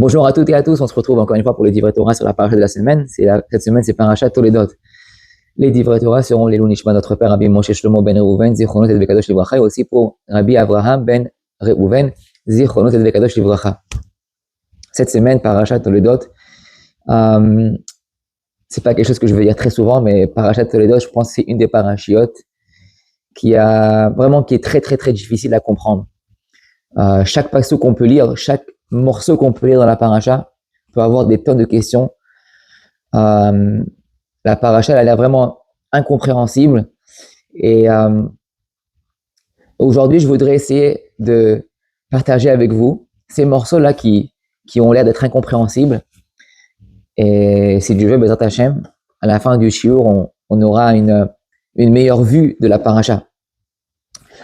Bonjour à toutes et à tous, on se retrouve encore une fois pour les Divrei Torah sur la paracha de la semaine. Cette semaine, c'est paracha Toledot. Les Divrei Torah seront les Nishma, notre père Rabbi Moshe Shlomo ben Reuven, Zichronot et Bekadosh Livracha, et aussi pour Rabbi Avraham ben Reuven, Zichronot et Bekadosh Livracha. Cette semaine, paracha Toledot, c'est pas quelque chose que je veux dire très souvent, mais paracha Toledot, je pense que c'est une des parachiotes qui est très très très difficile à comprendre. Chaque passage qu'on peut lire, chaque morceau qu'on peut lire dans la paracha peut avoir des tonnes de questions. La paracha, elle a l'air vraiment incompréhensible. Et aujourd'hui, je voudrais essayer de partager avec vous ces morceaux-là qui ont l'air d'être incompréhensibles. Et si Dieu veut, Bezrat Hashem, à la fin du shiur, on aura une meilleure vue de la paracha.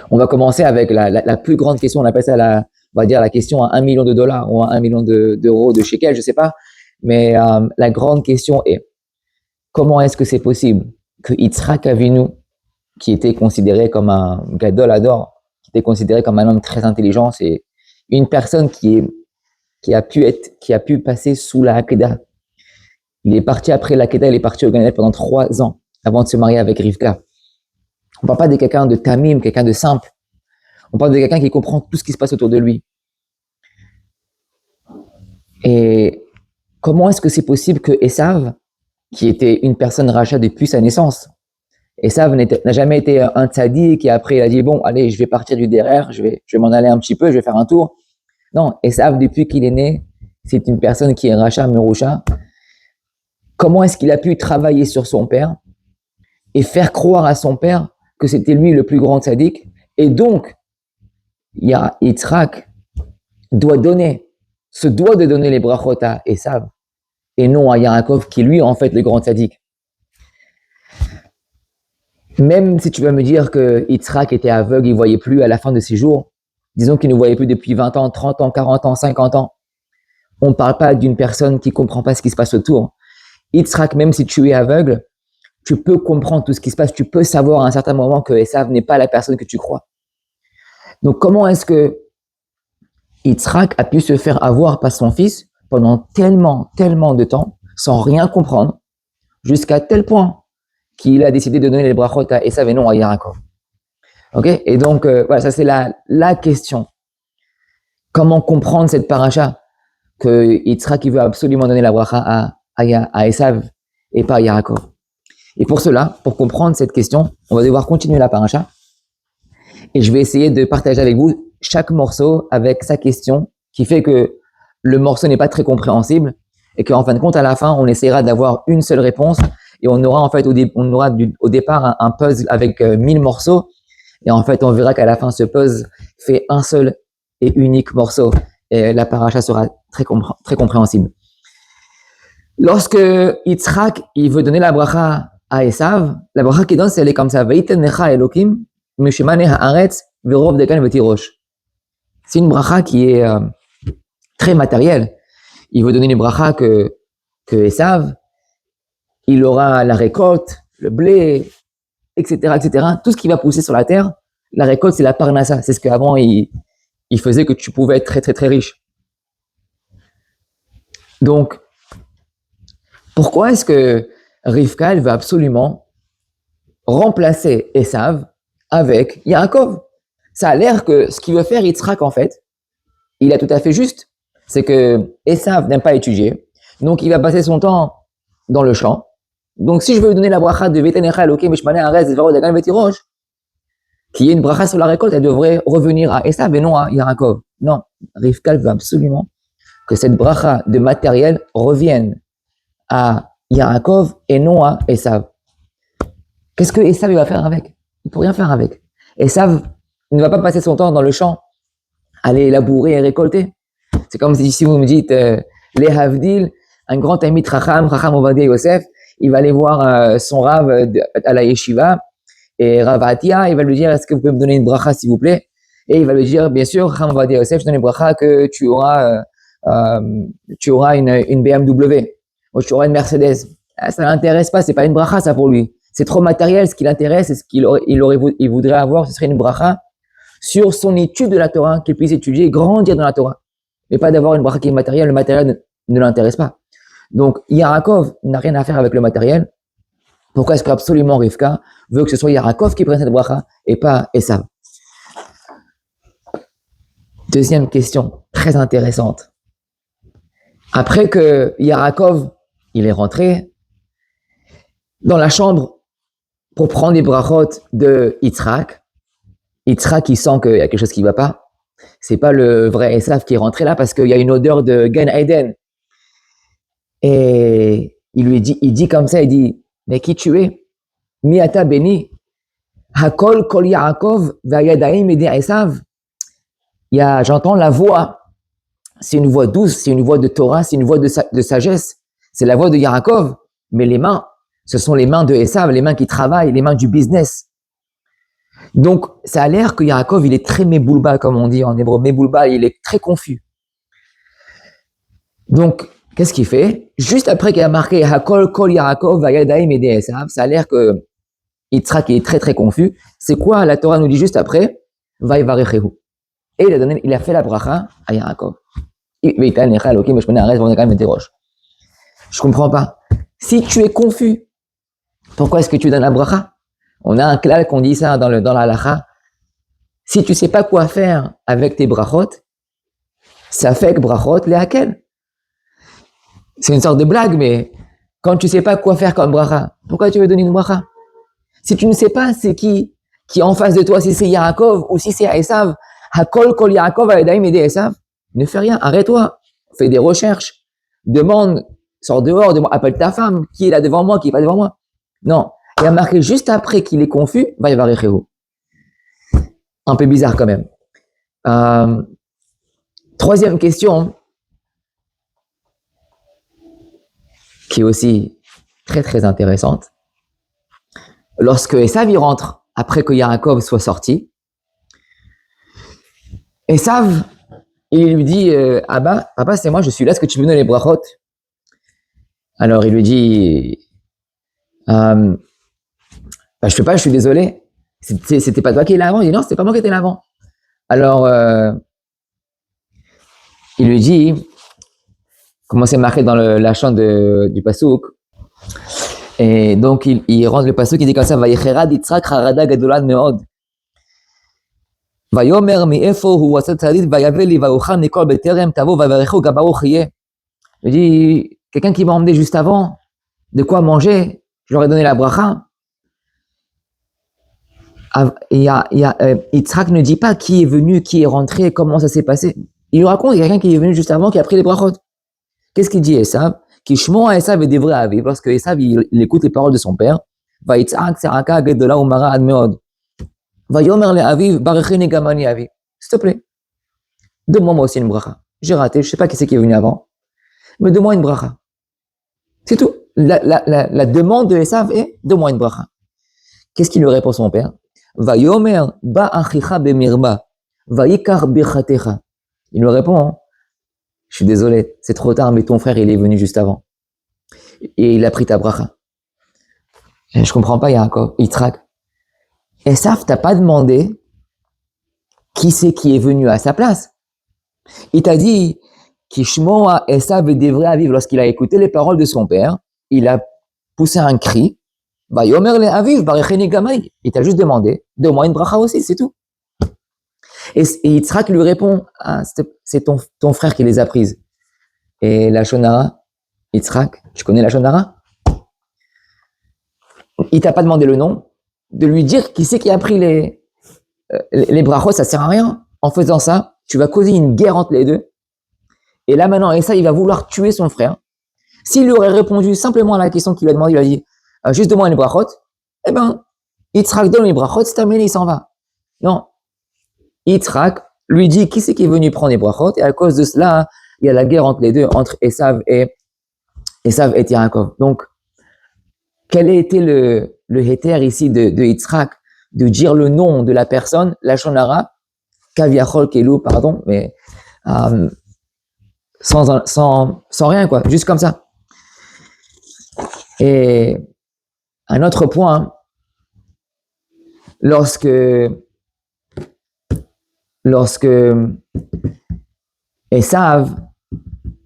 On va commencer avec la plus grande question, on appelle ça on va dire la question à $1 million ou à $1 million de shekel, je sais pas. Mais la grande question est, comment est-ce que c'est possible que Yitzhak Avinu, qui était considéré comme un gadol hador, qui était considéré comme un homme très intelligent, c'est une personne qui a pu passer sous la Hakeda. Il est parti après la Hakeda, il est parti au Gan Eden pendant 3 ans avant de se marier avec Rivka. On ne parle pas de quelqu'un de tamim, quelqu'un de simple. On parle de quelqu'un qui comprend tout ce qui se passe autour de lui. Et comment est-ce que c'est possible que Esav, qui était une personne rachat depuis sa naissance, Esav n'a jamais été un tzaddik et après il a dit bon allez je vais partir du derrière, je vais m'en aller un petit peu, je vais faire un tour. Non, Esav depuis qu'il est né, c'est une personne qui est rachat merusha. Comment est-ce qu'il a pu travailler sur son père et faire croire à son père que c'était lui le plus grand tzaddik, et donc Yitzhak se doit de donner les brachot à Esav et non à Yaakov qui lui en fait le grand tzaddik. Même si tu vas me dire que Yitzhak était aveugle, il ne voyait plus à la fin de ses jours, disons qu'il ne voyait plus depuis 20 ans, 30 ans, 40 ans, 50 ans, on ne parle pas d'une personne qui ne comprend pas ce qui se passe autour. Yitzhak, même si tu es aveugle, tu peux comprendre tout ce qui se passe, tu peux savoir à un certain moment que Esav n'est pas la personne que tu crois. Donc comment est-ce que Yitzhak a pu se faire avoir par son fils pendant tellement de temps, sans rien comprendre, jusqu'à tel point qu'il a décidé de donner les brachot à Esav et non à Yaakov. Ok? Et donc, voilà, ça c'est la question. Comment comprendre cette paracha que Yitzhak veut absolument donner la bracha à Esav et pas à Yaakov? Et pour cela, pour comprendre cette question, on va devoir continuer la paracha. Et je vais essayer de partager avec vous chaque morceau avec sa question, qui fait que le morceau n'est pas très compréhensible et qu'en fin de compte, à la fin, on essaiera d'avoir une seule réponse et on aura en fait au départ un puzzle avec 1000 morceaux et en fait, on verra qu'à la fin, ce puzzle fait un seul et unique morceau et la paracha sera très compréhensible. Lorsque Yitzhak, il veut donner la bracha à Esav, la bracha qu'il donne, elle est comme ça. Ve'itennecha Elokim, mishemane haaretz, verov dekan vetirosh. C'est une bracha qui est très matérielle. Il veut donner une bracha que Esav, il aura la récolte, le blé, etc., etc. Tout ce qui va pousser sur la terre, la récolte, c'est la parnassa. C'est ce qu'avant, il faisait que tu pouvais être très, très, très riche. Donc, pourquoi est-ce que Rivka, elle veut absolument remplacer Esav avec Yaakov? Ça a l'air que ce qu'il veut faire Yitzhak, en fait, il a tout à fait juste. C'est que Esav n'aime pas étudier, donc il va passer son temps dans le champ. Donc si je veux lui donner la bracha de Vetenecha Elokim Mishmane Haaretz Verov Dekan Vetirosh, qui est une bracha sur la récolte, elle devrait revenir à Esav et non à Yaakov. Non, Rivka veut absolument que cette bracha de matériel revienne à Yaakov et non à Esav. Qu'est-ce que Esav va faire avec? Il ne peut rien faire avec. Esav ne va pas passer son temps dans le champ, aller labourer et récolter. C'est comme si vous me dites, les Havdil, un grand ami de Chacham Ovadia Yosef, il va aller voir son Rav à la Yeshiva, et Rav Atia, il va lui dire, est-ce que vous pouvez me donner une bracha s'il vous plaît? Et il va lui dire, bien sûr, Chacham Ovadia Yosef, je donne une bracha que tu auras une BMW, ou tu auras une Mercedes. Ça ne l'intéresse pas, c'est pas une bracha ça pour lui. C'est trop matériel, ce qui l'intéresse, et ce qu'il voudrait avoir, ce serait une bracha sur son étude de la Torah, qu'il puisse étudier et grandir dans la Torah. mais pas d'avoir une bracha qui est matérielle. Le matériel ne l'intéresse pas. Donc, Yaakov n'a rien à faire avec le matériel. Pourquoi est-ce qu'absolument Rivka veut que ce soit Yaakov qui prenne cette bracha et pas Esav? Deuxième question, très intéressante. Après que Yaakov, il est rentré dans la chambre pour prendre les brachot de Yitzhak, Yitzhak, il sent qu'il y a quelque chose qui ne va pas. C'est pas le vrai Esav qui est rentré là parce qu'il y a une odeur de Gan Eden. Et il dit comme ça, il dit, mais qui tu es? Miata Beni, Hakol Kol Yaakov, Vayadaim Ede Esav. J'entends la voix. C'est une voix douce, c'est une voix de Torah, c'est une voix de sagesse. C'est la voix de Yaakov, mais les mains, ce sont les mains de Esav, les mains qui travaillent, les mains du business. Donc, ça a l'air que Yaakov, il est très méboulba, comme on dit en hébreu, méboulba, il est très confus. Donc, qu'est-ce qu'il fait? Juste après qu'il a marqué Hakol Kol Yaakov Vayadaim Ede Esav, ça a l'air que Yitzhak est très très confus. C'est quoi? La Torah nous dit juste après Vayvarechehu. Et il a fait la bracha à Yaakov. Je comprends pas. Si tu es confus, pourquoi est-ce que tu donnes la bracha? On a un klal qu'on dit ça dans la halacha. Si tu sais pas quoi faire avec tes brachot, ça fait que brachot les hakel. C'est une sorte de blague, mais quand tu sais pas quoi faire comme bracha, pourquoi tu veux donner une bracha? Si tu ne sais pas c'est qui est en face de toi, si c'est Yaakov ou si c'est Esav, Hakol Kol Yaakov Vayadaim Ede Esav, ne fais rien, arrête-toi, fais des recherches, demande, sors dehors, appelle ta femme, qui est là devant moi, qui est pas devant moi. Non, il a marqué juste après qu'il est confus, Vayvarechehu. Un peu bizarre quand même. Troisième question, qui est aussi très très intéressante. Lorsque Esav y rentre, après que Yaakov soit sorti, Esav, il lui dit, Abba, papa, c'est moi, je suis là, est-ce que tu veux donner les brachot? Alors il lui dit, je peux pas, je suis désolé. C'était pas toi qui es là avant. Il dit non, c'était pas moi qui étais là avant. Alors il lui dit, comment c'est marqué dans la chant du pasouk. Et donc il rentre le pasouk, il dit comme ça, Vayecherad Yitzhak harada gadolan meod. Vayomer mi'efo hu asat tzadit vayaveli vayuchal mikol beterem tavo vayaverechu gabaruch yeh. Il dit, quelqu'un qui m'a emmené juste avant, de quoi manger, je leur ai donné la bracha. Yitzhak ne dit pas qui est venu, qui est rentré, comment ça s'est passé. Il lui raconte, il y a quelqu'un qui est venu juste avant, qui a pris les brachot. Qu'est-ce qu'il dit Esav? Kishmo Esav est devrait aviv, lorsque Esav il écoute les paroles de son père. Va Yitzhak seraka gedola umara ad meod. Va yomer le aviv barecheni gamani aviv. S'il te plaît, donne-moi aussi une bracha. J'ai raté, je sais pas qui c'est qui est venu avant, mais donne-moi une bracha. C'est tout. La demande de Esav est donne-moi une bracha. Qu'est-ce qu'il lui répond son père? Vayomer ba achicha bemirba, vayikar bechatecha. Il lui répond, je suis désolé, c'est trop tard, mais ton frère il est venu juste avant et il a pris ta bracha. Et je comprends pas, Yaakov, Yitzhak. Esav t'a pas demandé qui c'est qui est venu à sa place. Il t'a dit Kishmoa Esav devrait vivre. Lorsqu'il a écouté les paroles de son père, il a poussé un cri. Vayomer le aviv barecheni gamai. Il t'a juste demandé, donne-moi une bracha aussi, c'est tout. Et Yitzhak lui répond, c'est ton frère qui les a prises. Et la shonara, Yitzhak, tu connais la shonara? Il t'a pas demandé le nom, de lui dire qui c'est qui a pris les brachos, ça sert à rien. En faisant ça, tu vas causer une guerre entre les deux. Et là maintenant, Esav, il va vouloir tuer son frère. S'il lui aurait répondu simplement à la question qu'il lui a demandé, il a dit, juste demande les brachot, eh ben, Yitzhak donne les brachot, c'est terminé, il s'en va. Non. Yitzhak lui dit qui c'est qui est venu prendre les brachot, et à cause de cela, il y a la guerre entre les deux, entre Esav et Yaakov. Donc, quel a été le héter ici de Yitzhak, de dire le nom de la personne, la shonara, kaviachol kelou, pardon, mais sans rien, quoi, juste comme ça. Et un autre point, lorsque Esav,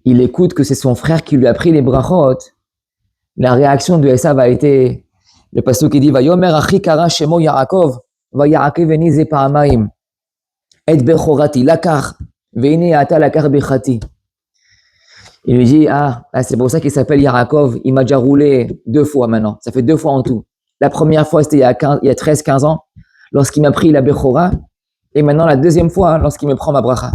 il écoute que c'est son frère qui lui a pris les brachot. La réaction de Esav a été, le pasteur qui dit, Vayomer achi kara shemo Yaakov, vayakeveni ze pa'amayim, et bechorati lakar, veine ata lakar bechati. Il lui dit, c'est pour ça qu'il s'appelle Yaakov, il m'a déjà roulé 2 fois maintenant, ça fait 2 fois en tout. La première fois, c'était il y a 13-15 ans, lorsqu'il m'a pris la Bechora, et maintenant la deuxième fois, lorsqu'il me prend ma bracha.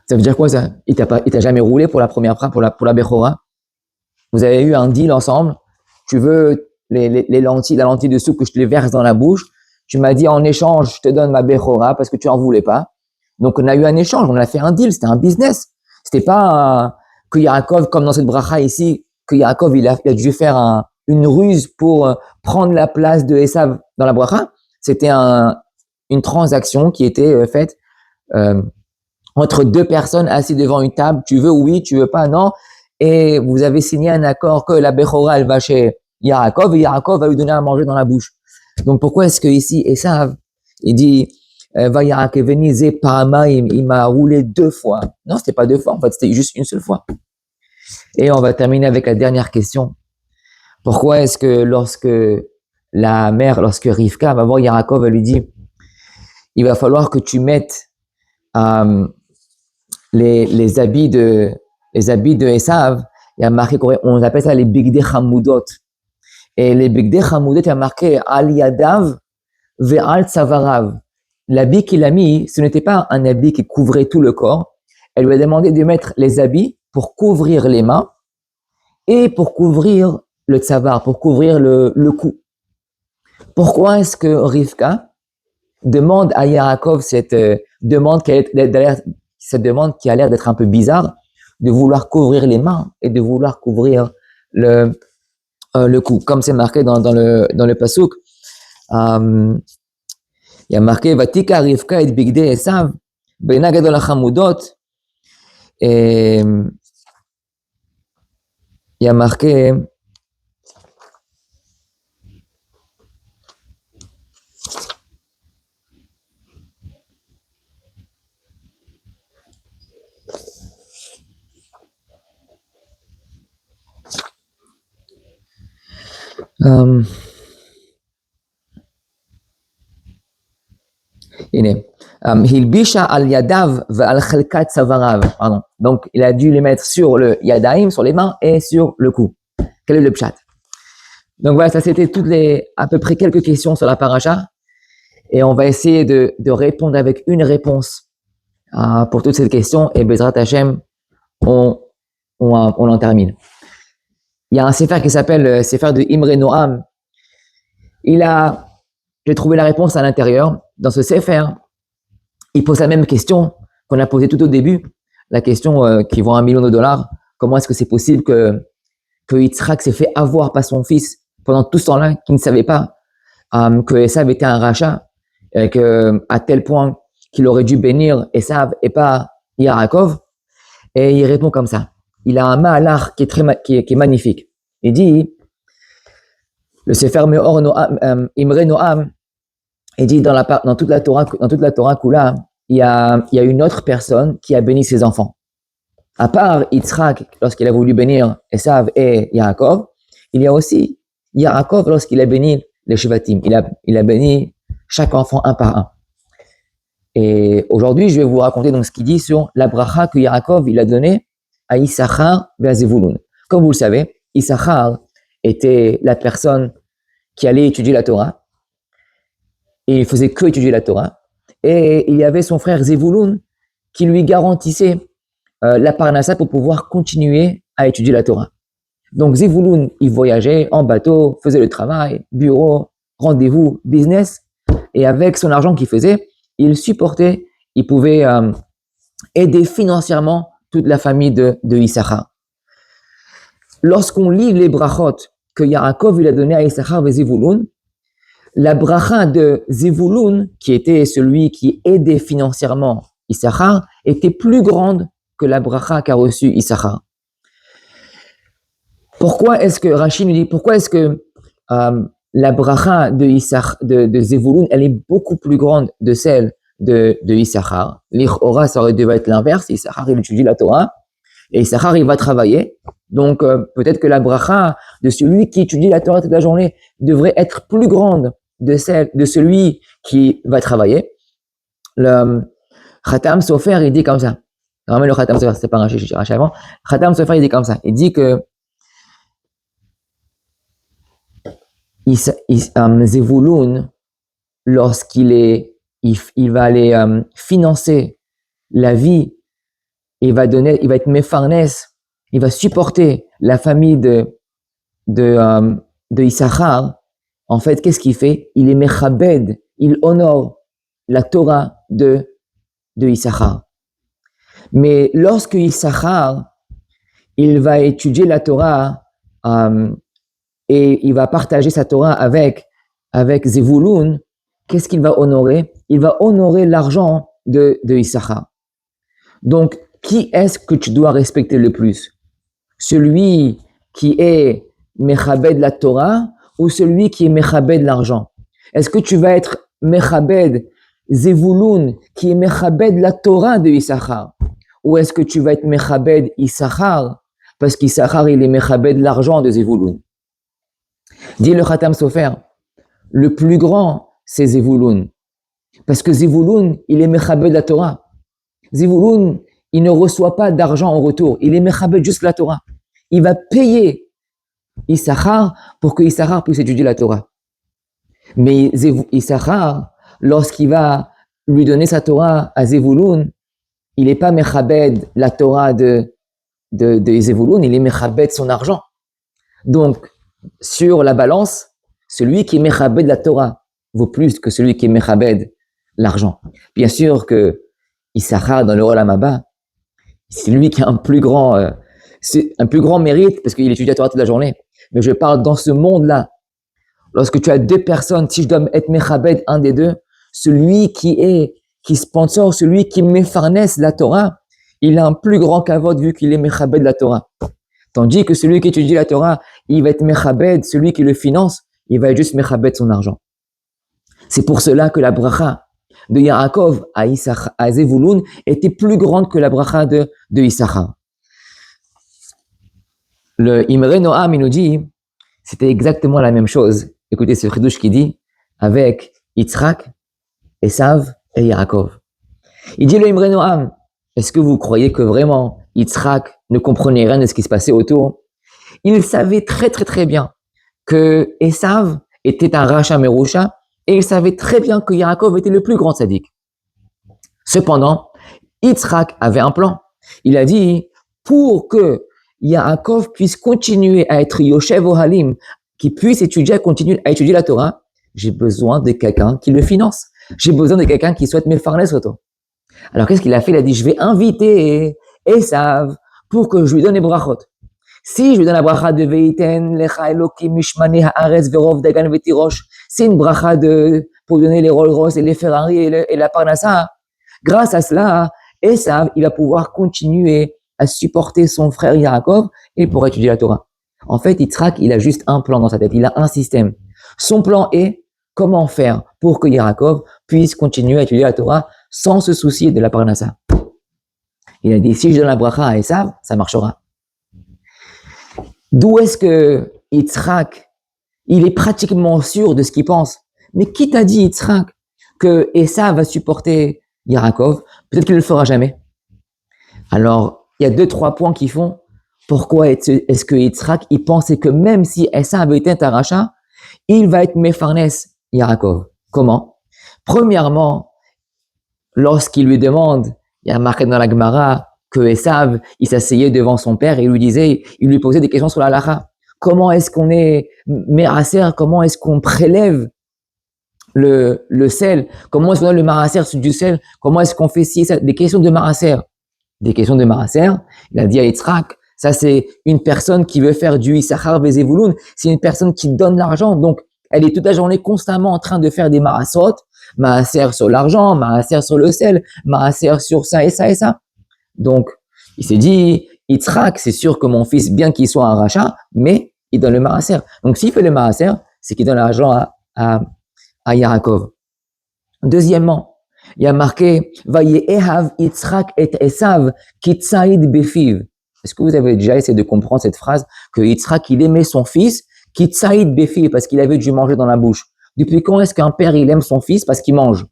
Ça veut dire quoi ça? Il t'a jamais roulé pour la première fois, pour la Bechora? Vous avez eu un deal ensemble, tu veux les lentilles, la lentille de soupe que je te les verse dans la bouche, tu m'as dit en échange, je te donne ma Bechora parce que tu en voulais pas. Donc on a eu un échange, on a fait un deal, c'était un business. C'était pas que Yaakov, comme dans cette bracha ici, que Yaakov il a dû faire une ruse pour prendre la place de Esav dans la bracha. C'était une transaction qui était faite entre 2 personnes assises devant une table. Tu veux oui, tu veux pas non. Et vous avez signé un accord que la Bechora elle va chez Yaakov et Yaakov va lui donner à manger dans la bouche. Donc pourquoi est-ce que ici Esav il dit Vayakeveni pa'amayim, il m'a roulé 2 fois. Non, c'était pas 2 fois, en fait, c'était juste une seule fois. Et on va terminer avec la dernière question. Pourquoi est-ce que lorsque Rivka va voir Yaakov, elle lui dit, il va falloir que tu mettes les habits de Esav, il y a marqué, on appelle ça les bigdei chamoudot. Et les bigdei chamoudot, il y a marqué al yadav ve'al tzavarav. L'habit qu'il a mis, ce n'était pas un habit qui couvrait tout le corps. Elle lui a demandé de mettre les habits pour couvrir les mains et pour couvrir le tsavar, pour couvrir le cou. Pourquoi est-ce que Rivka demande à Yaakov cette demande qui a l'air d'être un peu bizarre, de vouloir couvrir les mains et de vouloir couvrir le cou, comme c'est marqué dans le pasuk. Il y a marqué Vatika Rivka et bigdei Esav beina gadol hachamudot. Et il y a marqué Hilbisha al yadav ve'al chelkat tzavarav. Pardon. Donc, il a dû les mettre sur le yadaim, sur les mains et sur le cou. Quel est le pshat? Donc voilà, ça c'était à peu près quelques questions sur la paracha. Et on va essayer de répondre avec une réponse pour toutes ces questions. Et Bezrat Hashem, on en termine. Il y a un sefer qui s'appelle le sefer de Imre Noam. J'ai trouvé la réponse à l'intérieur. Dans ce sefer, il pose la même question qu'on a posée tout au début, la question qui vaut $1 million. Comment est-ce que c'est possible que Yitzhak s'est fait avoir par son fils pendant tout ce temps-là, qu'il ne savait pas que Esav était un rachat, et à tel point qu'il aurait dû bénir Esav et pas Yaakov. Et il répond comme ça. Il a un mahalach qui est magnifique. Il dit, le sefer Meor Noam, Imre Noam, il dit dans toute la Torah Kula, il y a une autre personne qui a béni ses enfants. À part Yitzhak, lorsqu'il a voulu bénir Esav et Yaakov, il y a aussi Yaakov lorsqu'il a béni les Shevatim. Il a béni chaque enfant un par un. Et aujourd'hui, je vais vous raconter donc ce qu'il dit sur la bracha que Yaakov il a donnée à Issachar et à Zevulun. Comme vous le savez, Issachar était la personne qui allait étudier la Torah. Et il faisait que étudier la Torah. Et il y avait son frère Zevulun qui lui garantissait la parnassa pour pouvoir continuer à étudier la Torah. Donc Zevulun, il voyageait en bateau, faisait le travail, bureau, rendez-vous, business. Et avec son argent qu'il faisait, il pouvait aider financièrement toute la famille de Issachar. Lorsqu'on lit les brachot que Yaakov il a donné à Issachar et Zevulun, la bracha de Zevulun, qui était celui qui aidait financièrement Issachar, était plus grande que la bracha qu'a reçue Issachar. Pourquoi est-ce que Rashi nous dit, pourquoi est-ce que la bracha de Zevulun, elle est beaucoup plus grande de celle de Issachar. L'Ichora, ça aurait dû être l'inverse. Issachar, il étudie la Torah et Issachar, il va travailler. Donc, peut-être que la bracha de celui qui étudie la Torah toute la journée devrait être plus grande de celle de celui qui va travailler. Le Khatam Sofer, il dit comme ça. Normalement, le Khatam Sofer, c'est pas Rashi, j'ai Rashi avant. Khatam Sofer, il dit comme ça. Il dit que Zevulun, lorsqu'il va aller financer la vie, il va être mefarnes, il va supporter la famille de Issachar. En fait, qu'est-ce qu'il fait? Il est mechabed, il honore la Torah de Issachar. Mais lorsque Issachar, il va étudier la Torah et il va partager sa Torah avec Zevulun, qu'est-ce qu'il va honorer? Il va honorer l'argent de Issachar. Donc, qui est-ce que tu dois respecter le plus? Celui qui est mechabed la Torah ou celui qui est mechabed l'argent? Est-ce que tu vas être mechabed Zevulun qui est mechabed la Torah de Issachar? Ou est-ce que tu vas être mechabed Issachar parce qu'Issachar il est mechabed l'argent de Zevulun? Dit le Khatam Sofer, le plus grand c'est Zevulun. Parce que Zevulun, il est mechabed la Torah. Zevulun, il ne reçoit pas d'argent en retour. Il est mechabed juste la Torah. Il va payer Issachar pour que Issachar puisse étudier la Torah. Mais Issachar, lorsqu'il va lui donner sa Torah à Zevulun, il n'est pas mechabed la Torah de Zevulun, il est mechabed son argent. Donc, sur la balance, celui qui est mechabed la Torah vaut plus que celui qui est mechabed l'argent. Bien sûr que Issachar, dans le Olam Haba, c'est lui qui a un plus grand mérite parce qu'il étudie la Torah toute la journée. Mais je parle dans ce monde-là. Lorsque tu as deux personnes, si je dois être mechabed un des deux, celui qui sponsor, celui qui mefarnes la Torah, il a un plus grand kavod vu qu'il est mechabed la Torah. Tandis que celui qui étudie la Torah, il va être mechabed, celui qui le finance, il va être juste mechabed son argent. C'est pour cela que la bracha de Yaakov à Zevulun était plus grande que la bracha de Issachar. Le Imre Noam, il nous dit, c'était exactement la même chose. Écoutez ce chidouche qui dit, avec Yitzhak, Esav et Yaakov. Il dit le Imre Noam, est-ce que vous croyez que vraiment Yitzhak ne comprenait rien de ce qui se passait autour? Il savait très très très bien que Esav était un Racha Merusha et il savait très bien que Yaakov était le plus grand tzaddik. Cependant, Yitzhak avait un plan. Il a dit, pour que Yaakov puisse continuer à être Yoshev Ohalim, qui puisse continuer à étudier la Torah, j'ai besoin de quelqu'un qui le finance. J'ai besoin de quelqu'un qui souhaite mefarnes auto. Alors qu'est-ce qu'il a fait? Il a dit, je vais inviter Esav pour que je lui donne les brachot. Si je lui donne la bracha de Veiten, Lecha Elokim, Mishmane Haaretz, Verov, Dagan, Vetirosh, c'est une bracha pour donner les Rolls Royce et les Ferrari et la Parnassa. Grâce à cela, Esav, il va pouvoir continuer à supporter son frère Yaakov et pour étudier la Torah. En fait, Yitzhak, il a juste un plan dans sa tête, il a un système. Son plan est comment faire pour que Yaakov puisse continuer à étudier la Torah sans se soucier de la Parnassa. Il a dit, si je donne la bracha à Esav, ça marchera. D'où est-ce que Yitzhak, il est pratiquement sûr de ce qu'il pense? Mais qui t'a dit, Yitzhak, que Esav va supporter Yaakov? Peut-être qu'il ne le fera jamais. Alors, il y a 2-3 points qui font pourquoi est-ce que Yitzhak, il pensait que même si Esav avait été un rachat, il va être mefarnes Yaakov. Comment? Premièrement, lorsqu'il lui demande, il y a marqué dans la Gemara que Esav, il s'asseyait devant son père et il lui posait des questions sur la halakha. Comment est-ce qu'on est meraser? Comment est-ce qu'on prélève le sel? Comment est-ce qu'on a le maraser du sel? Comment est-ce qu'on fait ci, ça? Des questions de maraser. Des questions de maraser. Il a dit à Yitzhak, ça c'est une personne qui veut faire du Issachar Vezevulun. C'est une personne qui donne l'argent. Donc, elle est toute la journée constamment en train de faire des marasot. Maraser sur l'argent, maraser sur le sel, maraser sur ça et ça et ça. Donc, il s'est dit, Yitzhak, c'est sûr que mon fils, bien qu'il soit un rachat, mais il donne le maraser. Donc, s'il fait le maraser, c'est qu'il donne l'argent à Yaakov. Deuxièmement, il y a marqué Vayehav Yitzhak et Esav kitsaïd befiv. Est-ce que vous avez déjà essayé de comprendre cette phrase que Yitzhak il aimait son fils kitsaïd befiv parce qu'il avait dû manger dans la bouche? Depuis quand est-ce qu'un père il aime son fils parce qu'il mange?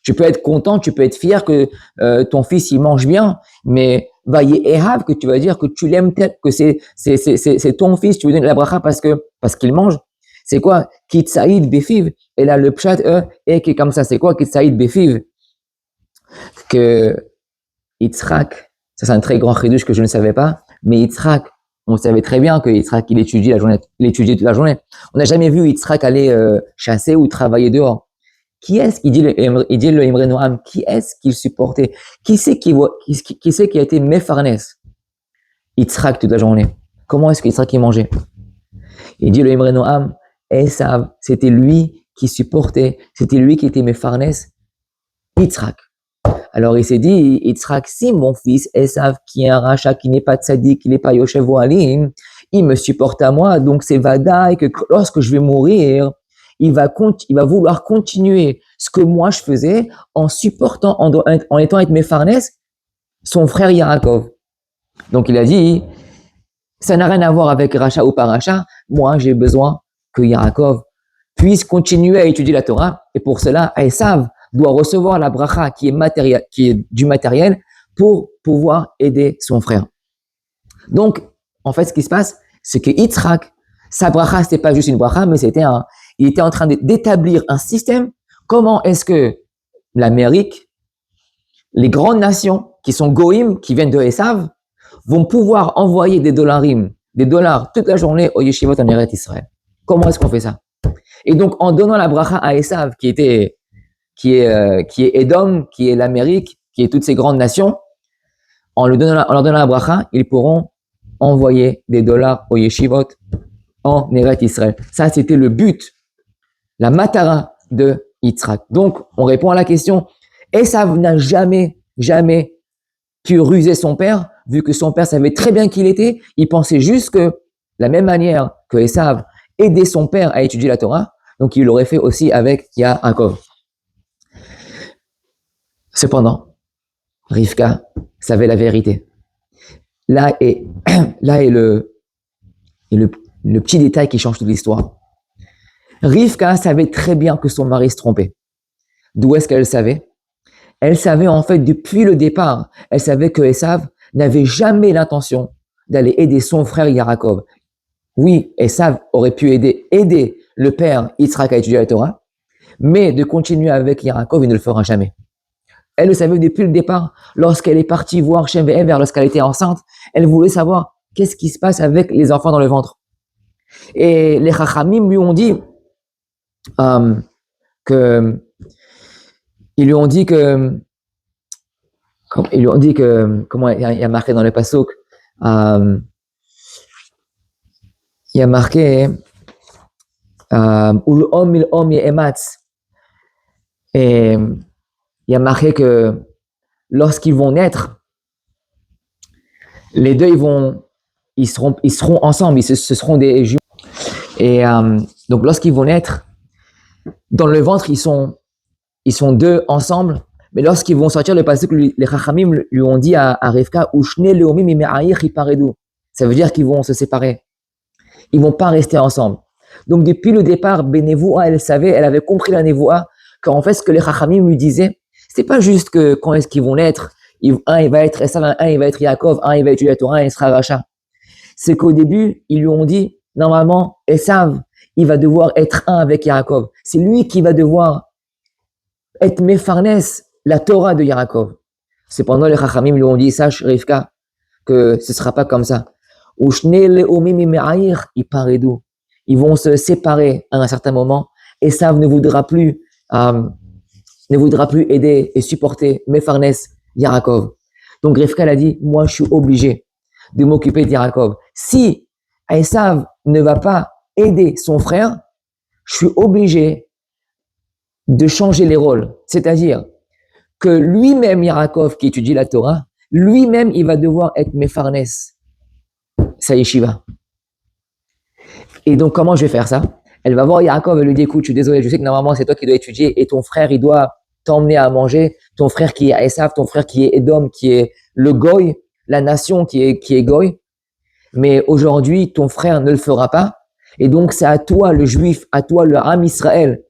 Tu peux être content, tu peux être fier que ton fils il mange bien, mais Vayehav que tu vas dire que tu l'aimes peut-être que c'est ton fils, tu lui donnes la bracha parce qu'il mange. C'est quoi? Kitsaïd befiv. Et là, le pshat est qui est comme ça. C'est quoi Kitsaïd befiv? Que Yitzhak, ça c'est un très grand chidouche que je ne savais pas, mais Yitzhak, on savait très bien que Yitzhak, il étudie la journée, il étudie toute la journée. On n'a jamais vu Yitzhak aller chasser ou travailler dehors. Qui est-ce qu'il dit le Imre Noam? Qui est-ce qu'il supportait? Qui c'est qui a été Mefarnes? Yitzhak toute la journée. Comment est-ce que Yitzhak il mangeait? Il dit le Imre Noam, Esav, c'était lui qui supportait, c'était lui qui était Mefarnes, Yitzhak. Alors il s'est dit, Yitzhak, si mon fils Esav, qui est un rachat, qui n'est pas tzaddik, qui n'est pas Yoshev Ohalim, il me supporte à moi, donc c'est vadaï que lorsque je vais mourir, il va vouloir continuer ce que moi je faisais en supportant, en étant avec Mefarnes, son frère Yaakov. Donc il a dit, ça n'a rien à voir avec rachat ou pas rachat, moi j'ai besoin que Yaakov puisse continuer à étudier la Torah, et pour cela, Esav doit recevoir la bracha qui est du matériel pour pouvoir aider son frère. Donc, en fait, ce qui se passe, c'est que Yitzhak, sa bracha, c'était pas juste une bracha, mais il était en train d'établir un système. Comment est-ce que l'Amérique, les grandes nations qui sont goïm, qui viennent de Esav, vont pouvoir envoyer des dollars toute la journée au yeshivot en Eretz Israël? Comment est-ce qu'on fait ça? Et donc, en donnant la bracha à Esav, qui est Edom, qui est l'Amérique, qui est toutes ces grandes nations, en leur donnant la bracha, ils pourront envoyer des dollars au yeshivot en Eretz Israël. Ça, c'était le but, la matara de Yitzhak. Donc, on répond à la question, Esav n'a jamais pu ruser son père, vu que son père savait très bien qui il était. Il pensait juste que, la même manière que Esav aidait son père à étudier la Torah, donc il l'aurait fait aussi avec Yaakov. Cependant, Rivka savait la vérité. Là est le petit détail qui change toute l'histoire. Rivka savait très bien que son mari se trompait. D'où est-ce qu'elle savait? Elle savait en fait depuis le départ, elle savait que Esav n'avait jamais l'intention d'aller aider son frère Yaakov. Oui, Esav aurait pu aider le père Yitzhak à étudier la Torah, mais de continuer avec Yaakov, il ne le fera jamais. Elle le savait depuis le départ. Lorsqu'elle est partie voir Shem Ve'ever, lorsqu'elle était enceinte, elle voulait savoir qu'est-ce qui se passe avec les enfants dans le ventre. Et les Chachamim lui ont dit comment il y a marqué dans le pasuk, il y a marqué Ul'om mil'om ye'ematz. Et il y a marqué que lorsqu'ils vont naître, les deux ils seront ensemble, ce seront des jumeaux. Et donc lorsqu'ils vont naître, dans le ventre ils sont deux ensemble, mais lorsqu'ils vont sortir, le pasuk, les Chachamim lui ont dit à Rivka, Ushne leomim ime'ayich iparedu. Ça veut dire qu'ils vont se séparer. Ils vont pas rester ensemble. Donc depuis le départ, Benevoua, elle avait compris la Nevoua, qu'en fait ce que les Chachamim lui disaient, c'est pas juste que quand est-ce qu'ils vont naître, un il va être Esav, un il va être Yaakov, un il va étudier la Torah, un il sera Racha. C'est qu'au début, ils lui ont dit, normalement, Esav, il va devoir être un avec Yaakov. C'est lui qui va devoir être Mefarnes, la Torah de Yaakov. Cependant, les Chachamim lui ont dit, sache Rivka, que ce sera pas comme ça. Ils vont se séparer à un certain moment. Esav ne voudra plus aider et supporter Mefarnes, Yaakov. Donc Rivka a dit, moi je suis obligé de m'occuper de Yaakov. Si Esav ne va pas aider son frère, je suis obligé de changer les rôles. C'est-à-dire que lui-même, Yaakov, qui étudie la Torah, lui-même, il va devoir être Mefarnes, sa yeshiva. Et donc, comment je vais faire ça? Elle va voir Yaakov et lui dit, écoute, je suis désolé, je sais que normalement, c'est toi qui dois étudier et ton frère, il doit t'a emmené à manger, ton frère qui est Esav, ton frère qui est Edom, qui est le Goy, la nation qui est Goy. Mais aujourd'hui, ton frère ne le fera pas. Et donc, c'est à toi, le juif, à toi, le Ham Israël.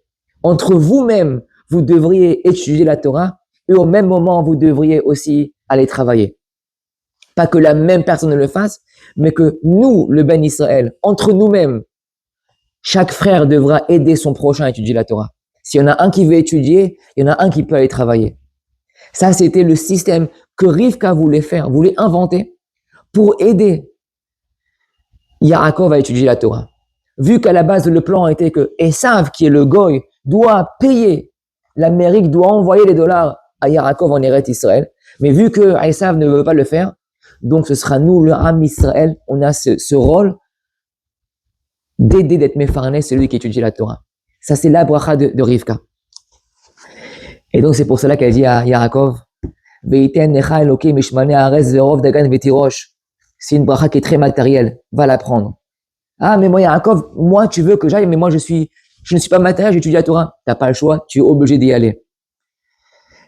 Entre vous-même, vous devriez étudier la Torah et au même moment, vous devriez aussi aller travailler. Pas que la même personne ne le fasse, mais que nous, le Ben Israël, entre nous-mêmes, chaque frère devra aider son prochain à étudier la Torah. S'il y en a un qui veut étudier, il y en a un qui peut aller travailler. Ça, c'était le système que Rivka voulait faire, voulait inventer pour aider Yaakov à étudier la Torah. Vu qu'à la base, le plan était que Esav, qui est le Goy, doit payer, l'Amérique doit envoyer les dollars à Yaakov en Eretz Israël. Mais vu que Esav ne veut pas le faire, donc ce sera nous, le Ham Israël, on a ce rôle d'aider, d'être Mefarnès, celui qui étudie la Torah. Ça, c'est la bracha de Rivka. Et donc, c'est pour cela qu'elle dit à Yaakov, Veiten necha Elokim mishmane haaretz verov dagan vetirosh. C'est une bracha qui est très matérielle. Va la prendre. Ah, mais moi, Yaakov, moi, tu veux que j'aille, mais moi, je ne suis pas matériel, j'étudie la Torah. T'as pas le choix, tu es obligé d'y aller.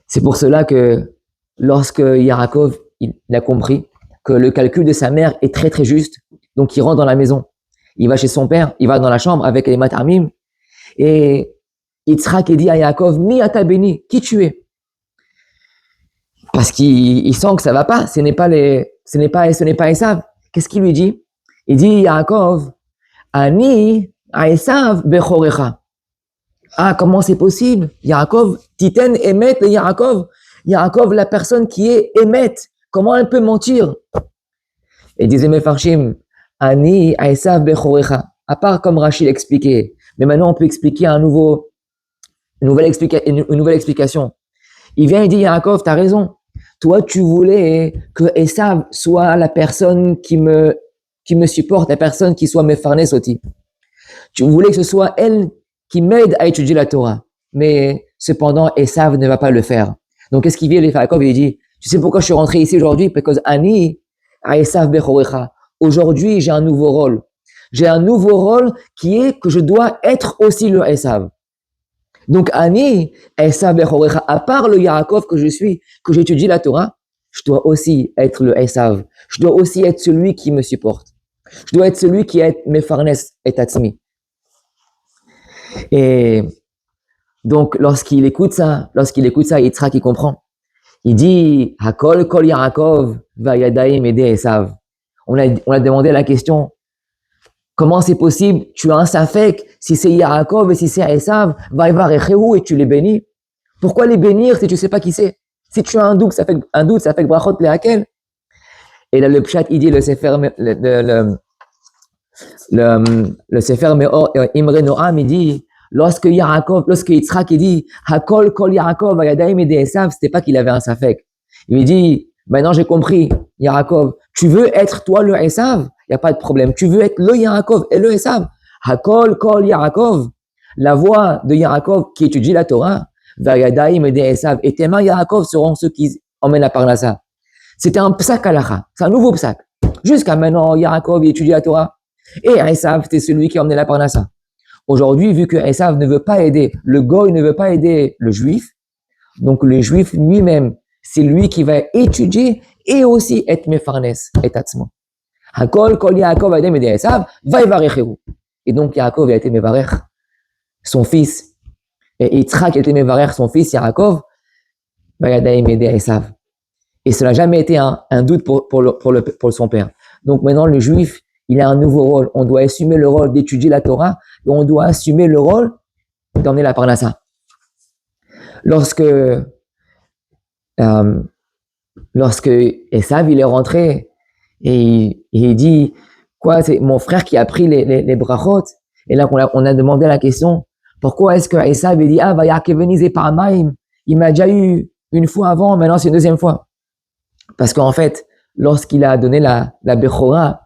C'est pour cela que lorsque Yaakov, il a compris que le calcul de sa mère est très, très juste, donc il rentre dans la maison. Il va chez son père, il va dans la chambre avec les matamim, et Yitzhak dit à Yaakov, Mi ata béni, qui tu es? Parce qu'il sent que ça va pas, ce n'est pas Esav. Qu'est-ce qu'il lui dit? Il dit, Yaakov, Ani Esav bechorecha. Ah, comment c'est possible? Yaakov, Titen émet le Yaakov. Yaakov, la personne qui est émet. Comment elle peut mentir? Et disait Mefarshim, Ani Esav bechorecha. À part comme Rachid expliquait. Mais maintenant, on peut expliquer une nouvelle explication. Il vient et dit, Yaakov, t'as raison. Toi, tu voulais que Esav soit la personne qui me supporte, la personne qui soit Mefarnès aussi. Tu voulais que ce soit elle qui m'aide à étudier la Torah. Mais cependant, Esav ne va pas le faire. Donc, qu'est-ce qu'il vient de faire? Yaakov, il dit, tu sais pourquoi je suis rentré ici aujourd'hui? Parce que Ani Esav bechorecha. Aujourd'hui, j'ai un nouveau rôle. J'ai un nouveau rôle qui est que je dois être aussi le Esav. Donc, Ani, Esav bechorecha, à part le Yaakov que je suis, que j'étudie la Torah, je dois aussi être le Esav. Je dois aussi être celui qui me supporte. Je dois être celui qui est Mefarnès et Tatsmi. Et donc, lorsqu'il écoute ça, Yitzhak, il comprend. Il dit, Hakol kol Yaakov vayadaim ede Esav. On a demandé la question, comment c'est possible? Tu as un safek, si c'est Yaakov et si c'est Esav, et tu les bénis. Pourquoi les bénir si tu ne sais pas qui c'est? Si tu as un doute, ça fait brachot lehakel. Et là, le pshat, il dit le Sefer Meor Imre Noam, il dit, lorsque Yitzhak, il dit, Hakol kol Yaakov vayadaim ede Esav, c'était pas qu'il avait un safek. Il lui dit, maintenant j'ai compris, Yaakov, tu veux être toi le Esav? Il n'y a pas de problème. Tu veux être le Yaakov et le Esav. Hakol kol Yaakov. La voix de Yaakov qui étudie la Torah. Vayadaim ede Esav. Et tes mains, Yaakov, seront ceux qui emmènent la parnassa. C'était un psak halacha. C'est un nouveau psak. Jusqu'à maintenant, Yaakov étudie la Torah. Et Esav, c'était celui qui emmenait la parnassa. Aujourd'hui, vu que Esav ne veut pas aider, le Goy ne veut pas aider le Juif, donc le Juif lui-même, c'est lui qui va étudier et aussi être Mefarnès et Tatsmo. Hakol kol Yaakov adem ede Esav, vayvarechehu. Et donc Yaakov a été mevarech son fils, et Yitzhak a été mevarech son fils Yaakov, vayadaim ede Esav. Et cela n'a jamais été un doute pour son père. Donc maintenant le juif, il a un nouveau rôle. On doit assumer le rôle d'étudier la Torah, et on doit assumer le rôle d'emmener la parnassa. Lorsque Esav il est rentré, et il dit, quoi, c'est mon frère qui a pris les brachot. Et là, on a demandé la question, pourquoi est-ce que Esav il dit, ah, vayakeveni paramaim, il m'a déjà eu une fois avant, maintenant c'est une deuxième fois. Parce qu'en fait, lorsqu'il a donné la Bechora,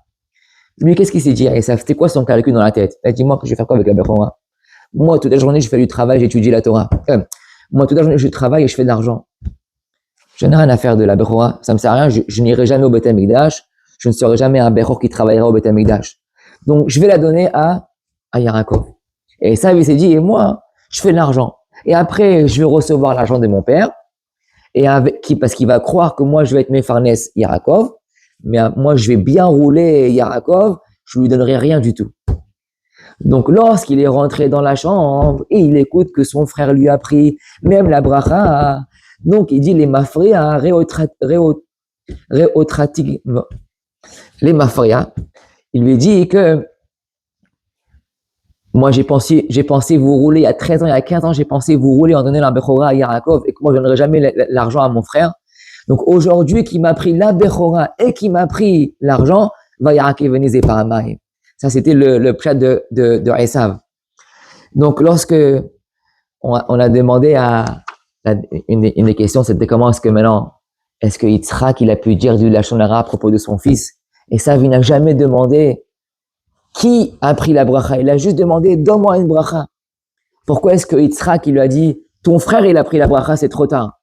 lui, qu'est-ce qu'il s'est dit à Esav? C'était quoi son calcul dans la tête? Il a dit, moi, je vais faire quoi avec la Bechora? Moi, toute la journée, je fais du travail, j'étudie la Torah. Moi, toute la journée, je travaille et je fais de l'argent. Je n'ai rien à faire de la Bechora, ça me sert à rien, je n'irai jamais au Beth Amikdash, je ne serai jamais un Bechor qui travaillera au Beth Amikdash. Donc, je vais la donner à Yaakov. Et ça, il s'est dit, et moi, je fais de l'argent. et après, je vais recevoir l'argent de mon père, parce qu'il va croire que moi, je vais être Mefarnes Yarakov, mais moi, je vais bien rouler Yarakov, je lui donnerai rien du tout. Donc, lorsqu'il est rentré dans la chambre, et il écoute que son frère lui a pris même la bracha, donc il dit les mafria, les mafria, il lui dit que moi, j'ai pensé vous rouler il y a 13 ans, il y a 15 ans, j'ai pensé vous rouler en donnant la Bechora à Yarakov et que moi, je ne donnerai jamais l'argent à mon frère. Donc, aujourd'hui, qui m'a pris la Bechora et qui m'a pris l'argent, va Yarakov venir par Amaï. Ça, c'était le plat de Esav. Donc, lorsque on a demandé une des questions, c'était comment est-ce que maintenant, est-ce que Yitzhak, il a pu dire du Lachon Hara à propos de son fils? Esav, il n'a jamais demandé qui a pris la bracha. Il a juste demandé, donne-moi une bracha. Pourquoi est-ce que Yitzhak, il lui a dit, ton frère, il a pris la bracha, c'est trop tard.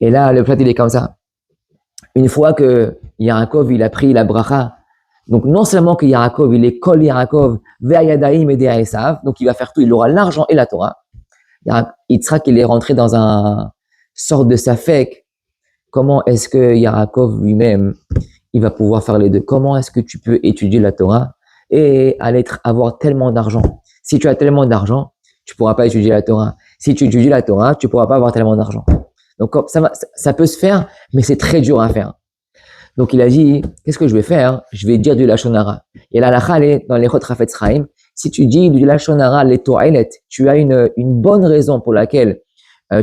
Et là, le plat, il est comme ça. Une fois que Yarakov, il a pris la bracha, donc non seulement que Yarakov, il est kol Yarakov, ve'ayadaim et Esav, donc il va faire tout, il aura l'argent et la Torah. Yitzhak, il est rentré dans un sorte de safek. Comment est-ce que Yarakov lui-même, il va pouvoir faire les deux? Comment est-ce que tu peux étudier la Torah et avoir tellement d'argent? Si tu as tellement d'argent, tu pourras pas étudier la Torah. Si tu étudies la Torah, tu pourras pas avoir tellement d'argent. Donc ça peut se faire, mais c'est très dur à faire. Donc il a dit, qu'est-ce que je vais faire? Je vais dire du Lachon Hara. Et la lacha, dans les Chot Chafetz Chaim, si tu dis du Lachon Hara, les To'ilet, tu as une bonne raison pour laquelle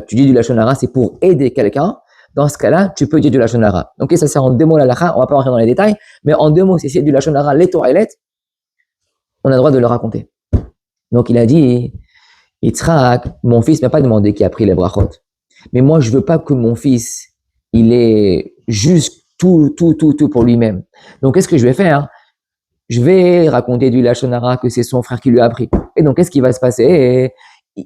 tu dis du Lachon Hara, c'est pour aider quelqu'un. Dans ce cas-là, tu peux dire du Lachon Hara. Donc ça c'est en deux mots la lacha, on va pas rentrer dans les détails, mais en deux mots, si c'est du Lachon Hara, les To'ilet, on a le droit de le raconter. Donc il a dit, Yitzhak, mon fils m'a pas demandé qui a pris les brachot. Mais moi, je veux pas que mon fils, il ait juste tout pour lui-même. Donc, qu'est-ce que je vais faire? Je vais raconter du Lachon Hara que c'est son frère qui lui a appris. Et donc, qu'est-ce qui va se passer?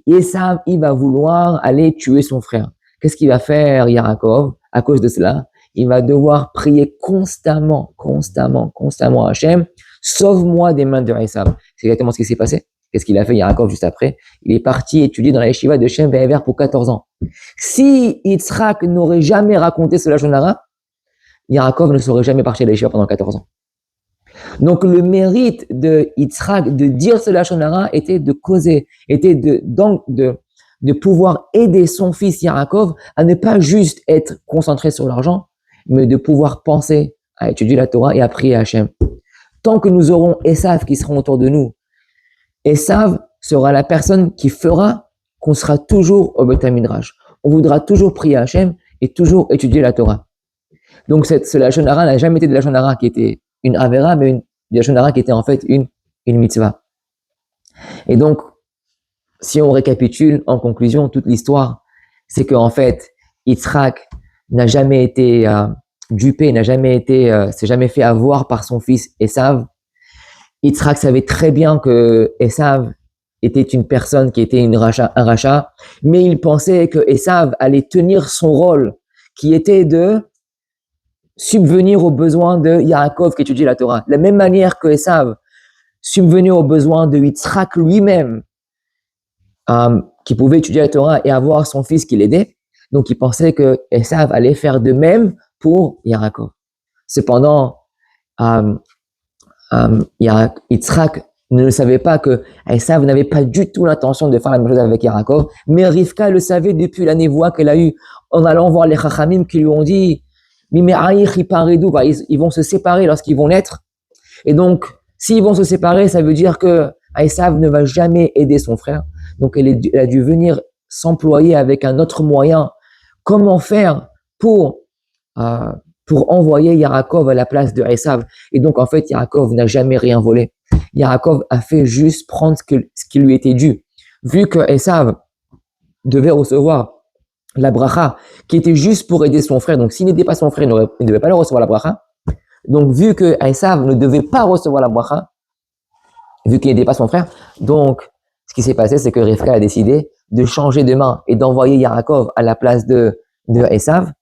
Esav, il va vouloir aller tuer son frère. Qu'est-ce qu'il va faire, Yarakov? À cause de cela, il va devoir prier constamment à Hachem. Sauve-moi des mains de Esav. C'est exactement ce qui s'est passé. Qu'est-ce qu'il a fait, Yarakov, juste après? Il est parti étudier dans la yeshiva de Shem Ve'ever pour 14 ans. Si Yitzhak n'aurait jamais raconté ce Lachon Hara, Yarakov ne serait jamais parti à la yeshiva pendant 14 ans. Donc, le mérite de Yitzhak de dire ce Lachon Hara était de causer, était de pouvoir aider son fils Yarakov à ne pas juste être concentré sur l'argent, mais de pouvoir penser à étudier la Torah et à prier à Hachem. Tant que nous aurons Esav qui seront autour de nous, Esav sera la personne qui fera qu'on sera toujours au Beth Midrash. On voudra toujours prier à Hachem et toujours étudier la Torah. Donc, ce Lachon Hara n'a jamais été de Lachon Hara qui était une Avera, mais une Lachon Hara qui était en fait une mitzvah. Et donc, si on récapitule en conclusion toute l'histoire, c'est qu'en fait, Yitzhak n'a jamais été dupé, s'est jamais fait avoir par son fils Esav. Yitzhak savait très bien que Esav était une personne qui était un rachat, mais il pensait que Esav allait tenir son rôle, qui était de subvenir aux besoins de Yaakov qui étudie la Torah. De la même manière que Esav subvenait aux besoins de Yitzhak lui-même, qui pouvait étudier la Torah et avoir son fils qui l'aidait. Donc il pensait que Esav allait faire de même pour Yaakov. Cependant, Yitzhak ne savait pas que Esav n'avait pas du tout l'intention de faire la même chose avec Yaakov, mais Rivka le savait depuis la névoie qu'elle a eue en allant voir les Chachamim qui lui ont dit ils vont se séparer lorsqu'ils vont naître. Et donc, s'ils vont se séparer, ça veut dire que Esav ne va jamais aider son frère. Donc, elle a dû venir s'employer avec un autre moyen. Comment faire pour envoyer Yaakov à la place de Esav? Et donc, en fait, Yaakov n'a jamais rien volé. Yaakov a fait juste prendre ce qui lui était dû. Vu que Esav devait recevoir la bracha, qui était juste pour aider son frère. Donc, s'il n'aidait pas son frère, il ne devait pas le recevoir la bracha. Donc, vu que Esav ne devait pas recevoir la bracha, vu qu'il n'aidait pas son frère, donc, ce qui s'est passé, c'est que Rivka a décidé de changer de main et d'envoyer Yaakov à la place de Esav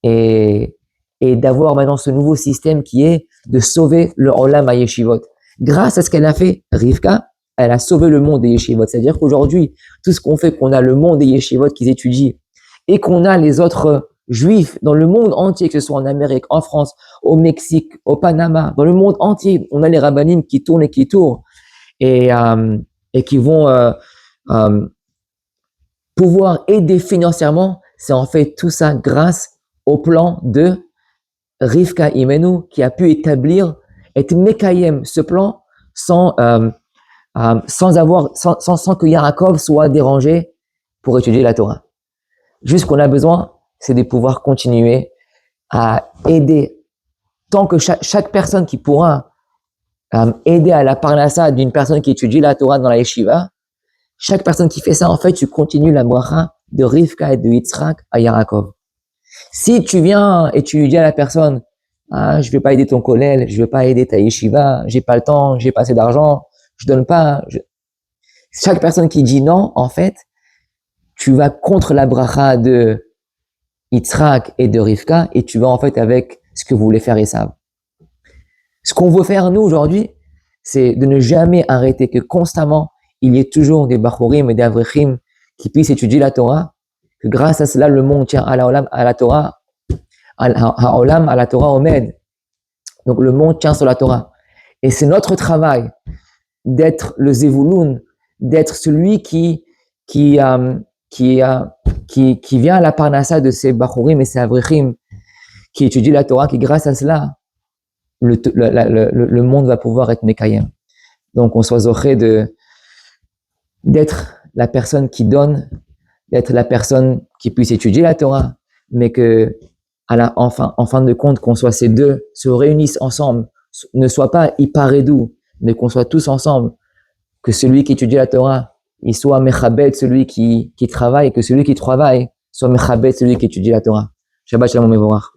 et d'avoir maintenant ce nouveau système qui est de sauver le Olam HaYeshivot. Grâce à ce qu'elle a fait, Rivka, elle a sauvé le monde des yeshivot. C'est-à-dire qu'aujourd'hui, tout ce qu'on fait, qu'on a le monde des yeshivot qu'ils étudient et qu'on a les autres juifs dans le monde entier, que ce soit en Amérique, en France, au Mexique, au Panama, dans le monde entier, on a les rabbinim qui tournent et qui vont pouvoir aider financièrement. C'est en fait tout ça grâce au plan de Rivka Imenu qui a pu établir et Mekayem ce plan sans que Yaakov soit dérangé pour étudier la Torah. Juste ce qu'on a besoin, c'est de pouvoir continuer à aider tant que chaque personne qui pourra aider à la parnassa d'une personne qui étudie la Torah dans la yeshiva, chaque personne qui fait ça, en fait, tu continues la bracha de Rivka et de Yitzhak à Yaakov. Si tu viens et tu dis à la personne, je vais pas aider ton kollel, je vais pas aider ta yeshiva, j'ai pas le temps, j'ai pas assez d'argent, je donne pas. Chaque personne qui dit non, en fait, tu vas contre la bracha de Yitzhak et de Rivka et tu vas en fait avec ce que vous voulez faire Esav. Ce qu'on veut faire nous aujourd'hui, c'est de ne jamais arrêter, que constamment il y ait toujours des bachurim et des avrechim qui puissent étudier la Torah, que grâce à cela le monde tient à la Torah, à la Torah Omed. Donc le monde tient sur la Torah. Et c'est notre travail d'être le Zevulun, d'être celui qui vient à la parnassa de ces bachurim et ces avrechim qui étudient la Torah, qui grâce à cela, le monde va pouvoir être mekayem. Donc on soit zoché d'être la personne qui donne, d'être la personne qui puisse étudier la Torah, mais que en fin de compte, qu'on soit ces deux, se réunissent ensemble, ne soit pas iparedou, mais qu'on soit tous ensemble, que celui qui étudie la Torah, il soit mechabed, celui qui travaille, et que celui qui travaille soit mechabed, celui qui étudie la Torah. Shabbat shalom mevorach.